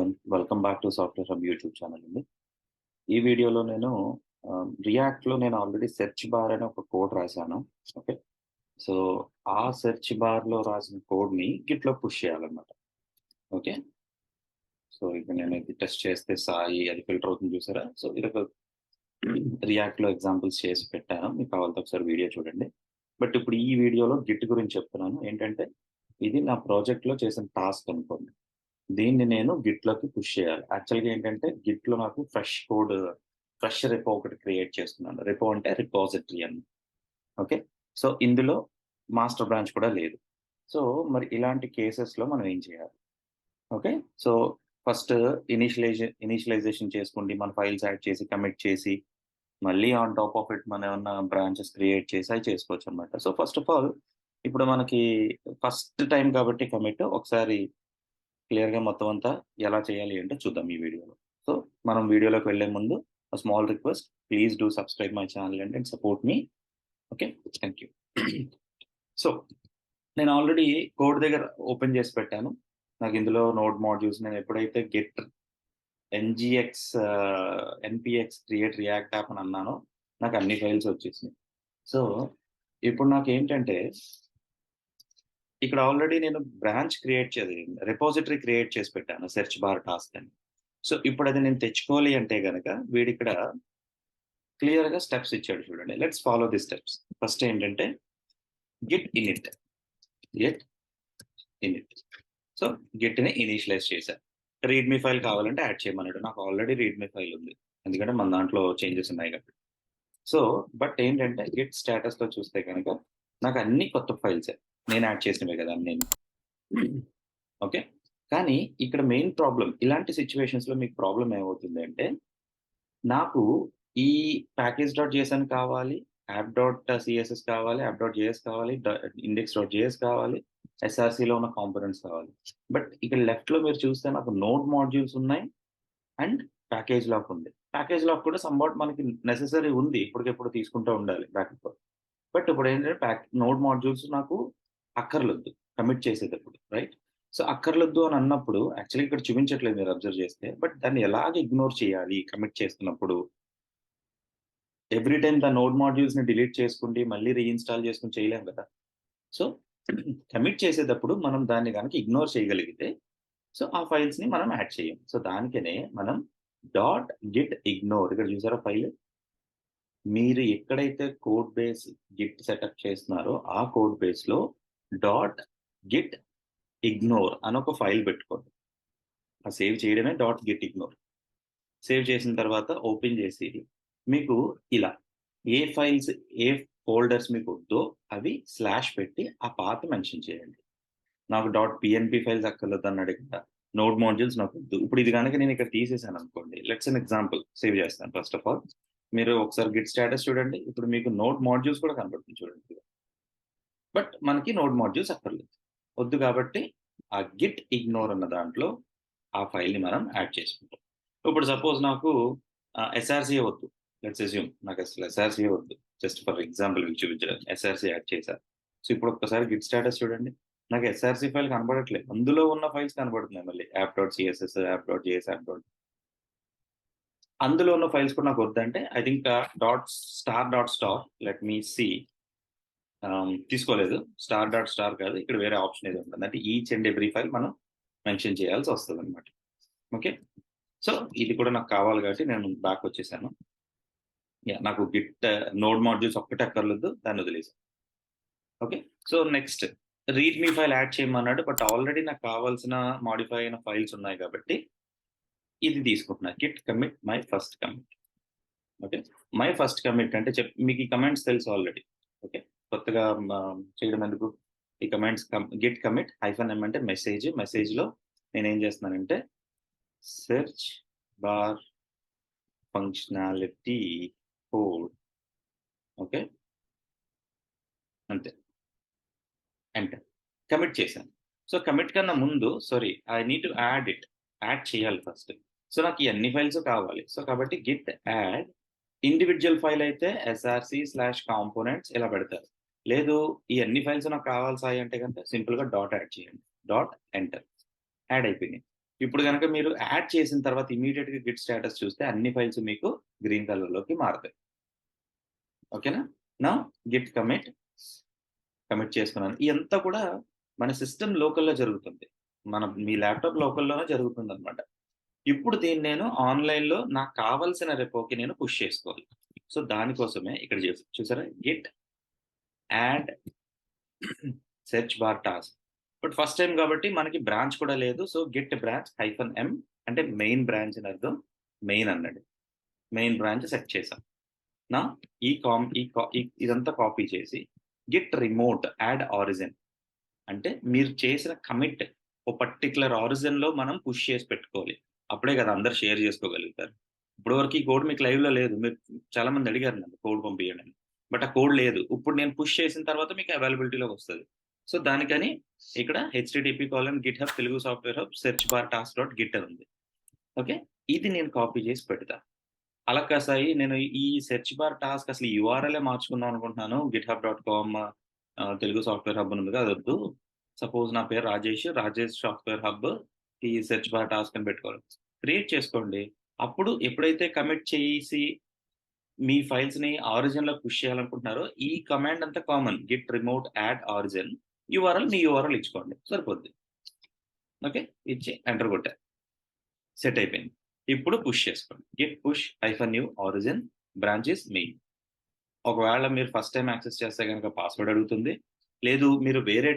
Everyone, welcome back to software hub YouTube channel అండి. ఈ వీడియోలో నేను రియాక్ట్లో నేను ఆల్రెడీ సెర్చ్ బార్ అని ఒక కోడ్ రాశాను. ఓకే. సో ఆ సెర్చ్ బార్లో రాసిన కోడ్ని గిట్లో పుష్ చేయాలన్నమాట. ఓకే. సో ఇక నేను ఇది టెస్ట్ చేస్తే సాయి అది ఫిల్టర్ అవుతుంది చూసారా. సో ఇది ఒక రియాక్ట్లో ఎగ్జాంపుల్స్ చేసి పెట్టాను, మీకు కావాలంటే ఒకసారి వీడియో చూడండి. బట్ ఇప్పుడు ఈ వీడియోలో గిట్ గురించి చెప్తున్నాను. ఏంటంటే ఇది నా ప్రాజెక్ట్లో చేసిన టాస్క్ అనుకోండి. దీన్ని నేను గిట్లోకి పుష్ చేయాలి. యాక్చువల్‌గా ఏంటంటే గిట్‌లో నాకు ఫ్రెష్ రెపో ఒకటి క్రియేట్ చేసుకున్నాను. రెపో అంటే రిపాజిటరీ అని. ఓకే. సో ఇందులో మాస్టర్ బ్రాంచ్ కూడా లేదు. సో మరి ఇలాంటి కేసెస్‌లో మనం ఏం చేయాలి? ఓకే. సో ఫస్ట్ ఇనిషియలైజేషన్ చేసుకోండి. మన ఫైల్స్ యాడ్ చేసి, కమిట్ చేసి, మళ్ళీ ఆన్ టాప్ ఆఫ్ ఇట్ మనం ఏమన్నా బ్రాంచెస్ క్రియేట్ చేసి అవి చేసుకోవచ్చనమాట. సో ఫస్ట్ ఆఫ్ ఆల్ ఇప్పుడు మనకి ఫస్ట్ టైమ్ కాబట్టి కమిట్ ఒకసారి క్లియర్‌గా మొత్తం అంతా ఎలా చేయాలి అంటే చూద్దాం ఈ వీడియోలో. సో మనం వీడియోలోకి వెళ్ళే ముందు small request, please do subscribe my channel and support మీ. ఓకే. Thank you. సో నేను ఆల్రెడీ కోడ్ దగ్గర ఓపెన్ చేసి పెట్టాను. నాకు ఇందులో నోడ్ మాడ్యూల్స్ నేను ఎప్పుడైతే get NGX NPX create react app అని అన్నానో నాకు అన్ని ఫైల్స్ వచ్చేసినాయి. సో ఇప్పుడు నాకేంటంటే ఇక్కడ ఆల్రెడీ నేను బ్రాంచ్ రిపోజిటరీ క్రియేట్ చేసి పెట్టాను సెర్చ్ బార్ టాస్క్ అని. సో ఇప్పుడు అది నేను తెచ్చుకోవాలి అంటే గనక వీడిక్కడ క్లియర్‌గా స్టెప్స్ ఇచ్చాడు చూడండి. Let's follow the steps. First ఏంటంటే గిట్ ఇనిట్. సో గిట్‌ని ఇనిషియలైజ్ చేశా. రీడ్‌మీ ఫైల్ కావాలంటే యాడ్ చేయమన్నాడు. నాకు ఆల్రెడీ రీడ్‌మీ ఫైల్ ఉంది. ఎందుకంటే మన దాంట్లో చేంజెస్ ఉన్నాయి కాబట్టి. సో బట్ ఏంటంటే గిట్ స్టేటస్‌లో చూస్తే కనుక నాకు అన్ని కొత్త ఫైల్సే. నేను యాడ్ చేసినవే కదా అన్నీను. ఓకే. కానీ ఇక్కడ మెయిన్ ప్రాబ్లమ్ ఇలాంటి సిట్యుయేషన్స్‌లో మీకు ప్రాబ్లమ్ ఏమవుతుంది అంటే, నాకు ఈ ప్యాకేజ్ డాట్ జేఎస్ కావాలి, యాప్ డాట్ సీఎస్ఎస్ కావాలి, యాప్ డాట్ జేఎస్ కావాలి, ఇండెక్స్ డాట్ జేఎస్ కావాలి, ఎస్ఆర్‌సీలో ఉన్న కాంపోనెంట్స్ కావాలి. బట్ ఇక్కడ లెఫ్ట్‌లో మీరు చూస్తే నాకు నోడ్ మాడ్యూల్స్ ఉన్నాయి అండ్ ప్యాకేజ్ లాక్ ఉంది. ప్యాకేజ్ లాక్ కూడా సంవాట్ మనకి నెసెసరీ ఉంది. ఇప్పటికెప్పుడు తీసుకుంటూ ఉండాలి బ్యాకప్. బట్ ఇప్పుడు ఏంటంటే నోడ్ మాడ్యూల్స్ నాకు అక్కర్లొద్దు కమిట్ చేసేటప్పుడు, రైట్? సో అక్కర్లొద్దు అని అన్నప్పుడు యాక్చువల్లీ ఇక్కడ చూపించట్లేదు మీరు అబ్జర్వ్ చేస్తే. బట్ దాన్ని ఎలాగ ఇగ్నోర్ చేయాలి కమిట్ చేస్తున్నప్పుడు? ఎవ్రీ టైమ్ ద నోడ్ మాడ్యూల్స్‌ని డిలీట్ చేసుకుంటే మళ్ళీ రీఇన్‌స్టాల్ చేసుకొని చేయలేం కదా! సో కమిట్ చేసేటప్పుడు మనం దాన్ని గనక ఇగ్నోర్ చేయగలిగితే సో ఆ ఫైల్స్‌ని మనం యాడ్ చేయం. సో దానికనే మనం డాట్ గిట్ ఇగ్నోర్ ఇక్కడ చూసారా ఫైల్? మీరు ఎక్కడైతే కోడ్ బేస్ గిట్ సెటప్ చేస్తున్నారో ఆ కోడ్ బేస్‌లో డాట్ గిట్ ఇగ్నోర్ అని ఒక ఫైల్ పెట్టుకోండి. ఆ సేవ్ చేయడమే డాట్ గిట్ ఇగ్నోర్. సేవ్ చేసిన తర్వాత ఓపెన్ చేసి మీకు ఇలా ఏ ఫైల్స్, ఏ ఫోల్డర్స్ మీకు వద్దో అవి స్లాష్ పెట్టి ఆ పాత్ మెన్షన్ చేయండి. నాకు డాట్ పీఎన్‌పీ ఫైల్స్ అక్కర్లేదు అన్నాడు ఇక్కడ. నోడ్ మాడ్యూల్స్ నాకు వద్దు. ఇప్పుడు ఇది గనక నేను ఇక్కడ తీసేసాను అనుకోండి. లెట్స్ ఎన్ ఎగ్జాంపుల్ సేవ్ చేస్తాను. ఫస్ట్ ఆఫ్ ఆల్ మీరు ఒకసారి గిట్ స్టేటస్ చూడండి. ఇప్పుడు మీకు నోడ్ మాడ్యూల్స్ కూడా కనబడుతుంది చూడండి. బట్ మనకి నోడ్ మాడ్యూల్స్ అక్కర్లేదు. వద్దు కాబట్టి ఆ గిట్ ఇగ్నోర్ అన్న దాంట్లో ఆ ఫైల్‌ని మనం యాడ్ చేసుకుంటాం. ఇప్పుడు సపోజ్ నాకు ఎస్ఆర్‌సీయే వద్దు. లెట్స్ అస్యూమ్ నాకు అసలు ఎస్ఆర్‌సీయే వద్దు. జస్ట్ ఫర్ ఎగ్జాంపుల్ మీకు చూపించడానికి ఎస్ఆర్‌సీ యాడ్ చేశా. సో ఇప్పుడు ఒక్కసారి గిట్ స్టేటస్ చూడండి. నాకు ఎస్ఆర్‌సీ ఫైల్ కనబడట్లేదు. అందులో ఉన్న ఫైల్స్ కనబడుతున్నాయి మళ్ళీ. App dot CSS, app dot JS, app dot అందులో ఉన్న ఫైల్స్ కూడా నాకు వద్దంటే I think dot star let me see తీసుకోలేదు. స్టార్ కాదు. ఇక్కడ వేరే ఆప్షన్ ఏదో ఉంటుంది. అంటే ఈచ్ అండ్ ఎవ్రీ ఫైల్ మనం మెన్షన్ చేయాల్సి వస్తదనమాట. ఓకే. సో ఇది కూడా నాకు కావాలి కాబట్టి నేను బ్యాక్ వచ్చేసాను. నాకు గిట్ నోడ్ మాడ్యూల్స్ ఒక్కటే అక్కర్లేదు. దాన్ని వదిలేసాను. Okay. So next readme file add చేయమన్నాడు. బట్ ఆల్రెడీ నాకు కావాల్సిన మోడిఫై అయిన ఫైల్స్ ఉన్నాయి కాబట్టి ఇది తీసుకుంటున్నా. Git commit my first commit. Okay. My first commit అంటే మీకు ఈ కమాండ్స్ తెలుసు ఆల్రెడీ. ఓకే. కొత్తగా చేయడం ఎందుకు? ఈ కమాండ్స్ గిట్ కమిట్ -m అంటే మెసేజ్‌లో నేనేం చేస్తున్నానంటే search bar functionality code. Okay. అంతే. ఎంటర్. కమిట్ చేశాను. సో కమిట్ కన్నా ముందు ఐ నీడ్ టు యాడ్ చేయాలి ఫస్ట్. సో నాకు ఈ అన్ని ఫైల్స్ కావాలి. సో కాబట్టి గిట్ యాడ్ ఇండివిడ్యువల్ ఫైల్ అయితే src/components ఇలా పెడతారు. లేదు ఈ అన్ని ఫైల్స్ నాకు కావాలి సాయి అంటే గనుక సింపుల్‌గా డాట్ యాడ్ చేయండి. Dot enter. యాడ్ అయిపోయినాయి. ఇప్పుడు గనక మీరు యాడ్ చేసిన తర్వాత ఇమ్మీడియేట్‌గా గిట్ స్టేటస్ చూస్తే అన్ని ఫైల్స్ మీకు గ్రీన్ కలర్‌లోకి మారతాయి. ఓకేనా? నౌ గిట్ కమిట్ చేసుకున్నాను. ఇయంతా కూడా మన సిస్టమ్ లోకల్‌లో జరుగుతుంది. మీ ల్యాప్‌టాప్ లోకల్‌లోనే జరుగుతుందనమాట. ఇప్పుడు దీన్ని నేను ఆన్‌లైన్‌లో నాకు కావాల్సిన రెపోకి నేను పుష్ చేసుకోవాలి. సో, దానికోసమే ఇక్కడ చూసారా? Git add search bar task. But first time కాబట్టి మనకి బ్రాంచ్ కూడా లేదు. సో, గిట్ బ్రాంచ్ -m అంటే మెయిన్ బ్రాంచ్ అని అర్థం. మెయిన్ అన్నాడు. మెయిన్ బ్రాంచ్ సెట్ చేశాం. నా ఈ కామ్ ఈ కా ఈ ఇదంతా కాపీ చేసి గిట్ రిమోట్ యాడ్ ఆరిజిన్ అంటే మీరు చేసిన కమిట్ ఓ పర్టిక్యులర్ ఆరిజిన్‌లో మనం పుష్ చేసి పెట్టుకోవాలి. అప్పుడే కదా అందరూ షేర్ చేసుకోగలుగుతారు. ఇప్పటి వరకు ఈ కోడ్ మీకు లైవ్‌లో లేదు. మీరు చాలా మంది అడిగారు నన్ను కోడ్ పంపియండి అని. బట్ ఆ కోడ్ లేదు. ఇప్పుడు నేను పుష్ చేసిన తర్వాత మీకు అవైలబిలిటీలోకొస్తది. సో, దానికని ఇక్కడ http://github Telugu software hub search bar task dot Git అని ఉంది. ఓకే. ఇది నేను కాపీ చేసి పెడతా. అలా కాదు సాయి నేను ఈ సెర్చ్ బార్ టాస్క్ అసలు ఈ యూఆర్ఎలే మార్చుకుందాం అనుకుంటున్నాను. గిట్‌హబ్.కామ్ తెలుగు సాఫ్ట్‌వేర్ హబ్ అని ఉంది కదా! అదొద్దు. సపోజ్ నా పేరు రాజేష్. రాజేష్ సాఫ్ట్‌వేర్ హబ్ ఈ సెర్చ్ బార్ టాస్క్ అని పెట్టుకోవాలి. క్రియేట్ చేసుకోండి. అప్పుడు ఎప్పుడైతే కమిట్ చేసి మీ ఫైల్స్‌ని ఆరిజిన్‌లో పుష్ చేయాలనుకుంటున్నారో ఈ కమాండ్ అంతా common. Git remote add origin URL మీ యూఆర్ఎల్ ఇచ్చుకోండి. సరిపోద్ది. ఓకే. ఇచ్చి ఎంటర్ కొట్టా. సెట్ అయిపోయింది. ఇప్పుడు పుష్ చేసుకోండి. Git push -u origin branches main. ఒకవేళ మీరు ఫస్ట్ టైమ్ యాక్సెస్ చేస్తే గనక పాస్వర్డ్ అడుగుతుంది. లేదు మీరు వేరే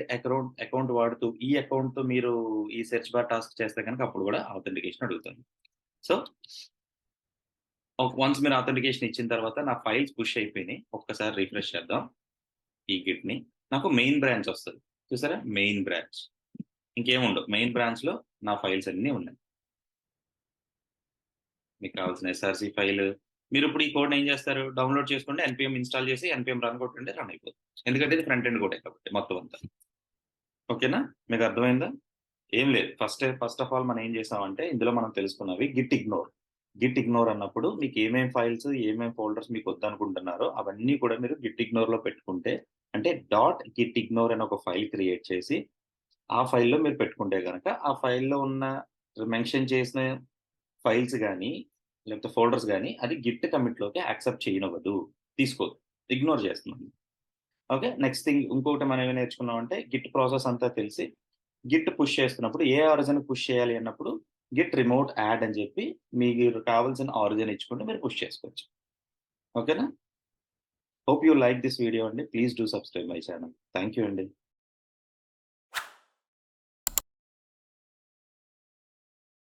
అకౌంట్ వాడుతూ ఈ అకౌంట్‌తో మీరు ఈ సెర్చ్ బార్ టాస్క్ చేస్తే గనక అప్పుడు కూడా ఆథెంటికేషన్ అడుగుతుంది. సో, వన్స్ మీరు ఆథెంటికేషన్ ఇచ్చిన తర్వాత నా ఫైల్స్ పుష్ అయిపోయినాయి. ఒక్కసారి రిఫ్రెష్ చేద్దాం ఈ గిట్‌ని. నాకు మెయిన్ బ్రాంచ్ వస్తది. చూసారా? Main branch. ఇంకేముండవు. మెయిన్ బ్రాంచ్‌లో నా ఫైల్స్ అన్నీ ఉన్నాయి. మీకు కావాల్సిన ఎస్ఆర్‌సి ఫైల్ మీరిప్పుడు ఈ కోడ్‌ని ఏం చేస్తారు? డౌన్‌లోడ్ చేసుకోండి. ఎన్‌పీఎం ఇన్‌స్టాల్ చేసి ఎన్‌పీఎం రన్ కొట్టండి రన్ అయిపోతుంది. ఎందుకంటే ఇది ఫ్రంట్ ఎండ్ కోడే కాబట్టి మొత్తం అంతా. ఓకేనా? మీకు అర్థమైందా? ఏం లేదు. ఫస్ట్ ఆఫ్ ఆల్ మనం ఏం చేసామంటే ఇందులో మనం తెలుసుకున్నవి గిట్ ఇగ్నోర్. గిట్ ఇగ్నోర్ అన్నప్పుడు మీకు ఏమేం ఫైల్స్, ఏమేం ఫోల్డర్స్ మీకు వద్దనుకుంటున్నారో అవన్నీ కూడా మీరు గిట్ ఇగ్నోర్‌లో పెట్టుకుంటే అంటే డాట్ గిట్ ఇగ్నోర్ అని ఒక ఫైల్ క్రియేట్ చేసి ఆ ఫైల్‌లో మీరు పెట్టుకుంటే గనక ఆ ఫైల్‌లో ఉన్న మెన్షన్ చేసిన ఫైల్స్ గాని, లేకపోతే ఫోల్డర్స్ గాని అది గిట్ కమిట్‌లోకి యాక్సెప్ట్ చేయనివ్వదు. తీసుకోదు. ఇగ్నోర్ చేస్తుంది. ఓకే. నెక్స్ట్ థింగ్ ఇంకొకటి మనం ఏం నేర్చుకున్నామంటే గిట్ ప్రాసెస్ అంతా తెలిసి గిట్ పుష్ చేస్తున్నప్పుడు ఏ ఆరిజిన్ పుష్ చేయాలి అన్నప్పుడు గిట్ రిమోట్ యాడ్ అని చెప్పి మీకు కావాల్సిన ఆరిజిన్ ఇచ్చుకుంటే మీరు పుష్ చేసుకోవచ్చు. ఓకేనా? Hope you like this video అండి. Please do subscribe my channel. Thank you అండి.